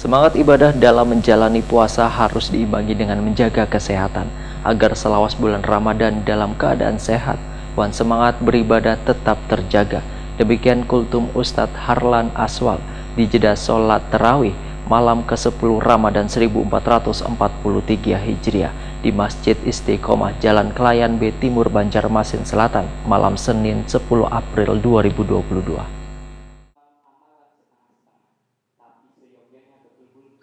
Semangat ibadah dalam menjalani puasa harus diimbangi dengan menjaga kesehatan, agar selawas bulan Ramadan dalam keadaan sehat, dan semangat beribadah tetap terjaga. Demikian kultum Ustadz Harlan Aswal di jeda sholat tarawih malam ke-10 Ramadan 1443 Hijriah di Masjid Istiqomah Jalan Kelayan B Timur Banjarmasin Selatan malam Senin 10 April 2022.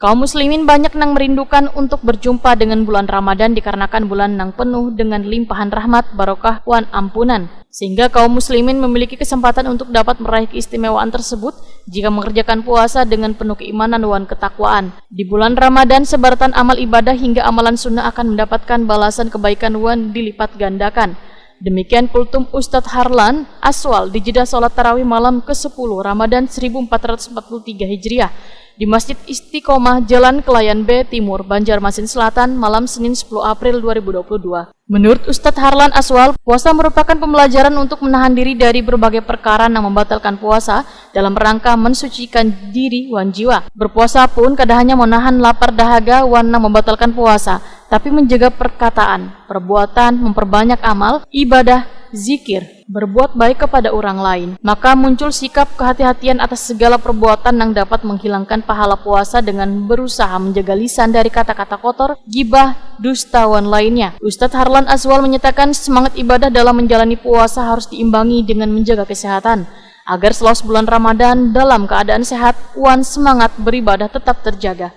Kaum muslimin banyak nang merindukan untuk berjumpa dengan bulan Ramadan dikarenakan bulan nang penuh dengan limpahan rahmat, barokah, wan ampunan. Sehingga kaum muslimin memiliki kesempatan untuk dapat meraih keistimewaan tersebut jika mengerjakan puasa dengan penuh keimanan wan ketakwaan. Di bulan Ramadan, sebaratan amal ibadah hingga amalan sunnah akan mendapatkan balasan kebaikan wan dilipat gandakan. Demikian kultum Ustadz Harlan Aswal di jeda sholat tarawih malam ke-10 Ramadan 1443 Hijriah di Masjid Istiqomah Jalan Kelayan B Timur Banjarmasin Selatan malam Senin 10 April 2022. Menurut Ustadz Harlan Aswal, puasa merupakan pembelajaran untuk menahan diri dari berbagai perkara yang membatalkan puasa dalam rangka mensucikan diri wan jiwa. Berpuasa pun kada hanya menahan lapar dahaga wan membatalkan puasa, tapi menjaga perkataan, perbuatan, memperbanyak amal, ibadah, zikir, berbuat baik kepada orang lain. Maka muncul sikap kehati-hatian atas segala perbuatan yang dapat menghilangkan pahala puasa dengan berusaha menjaga lisan dari kata-kata kotor, gibah, dusta, wan lainnya. Ustadz Harlan Aswal menyatakan semangat ibadah dalam menjalani puasa harus diimbangi dengan menjaga kesehatan, agar selawas bulan Ramadan dalam keadaan sehat, wan semangat beribadah tetap terjaga.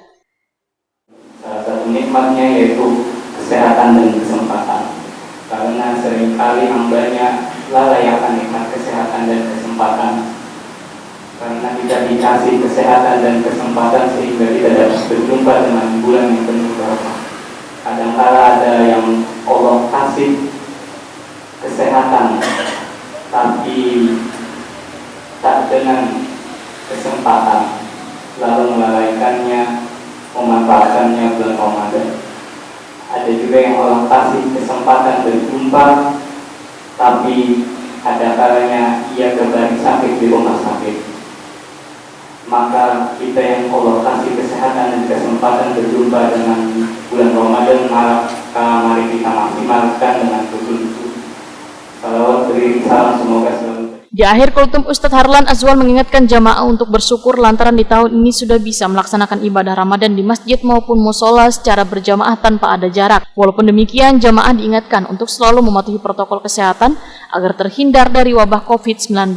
Salah satu nikmatnya yaitu kesehatan dan kesempatan. Karena seringkali hambanya lalai akan nikmat kesehatan dan kesempatan. Karena tidak dikasih kesehatan dan kesempatan sehingga tidak dapat berjumpa dengan bulan yang penuh barokah. Kadang-kala ada yang Allah kasih kesehatan, tapi tak dengan kesempatan, lalu melalaikannya, memanfaatkannya bulan Ramadan. Ada juga yang Allah kasih kesempatan berjumpa, tapi ada kalanya ia kembali sakit di rumah sakit. Maka kita yang Allah kasih kesehatan dan kesempatan berjumpa dengan bulan Ramadan, mari kita maksimalkan dengan betul-betul. Salawat beri salam semoga selalu. Di akhir kultum Ustadz Harlan Aswal mengingatkan jamaah untuk bersyukur lantaran di tahun ini sudah bisa melaksanakan ibadah Ramadan di masjid maupun musola secara berjamaah tanpa ada jarak. Walaupun demikian, jamaah diingatkan untuk selalu mematuhi protokol kesehatan agar terhindar dari wabah COVID-19.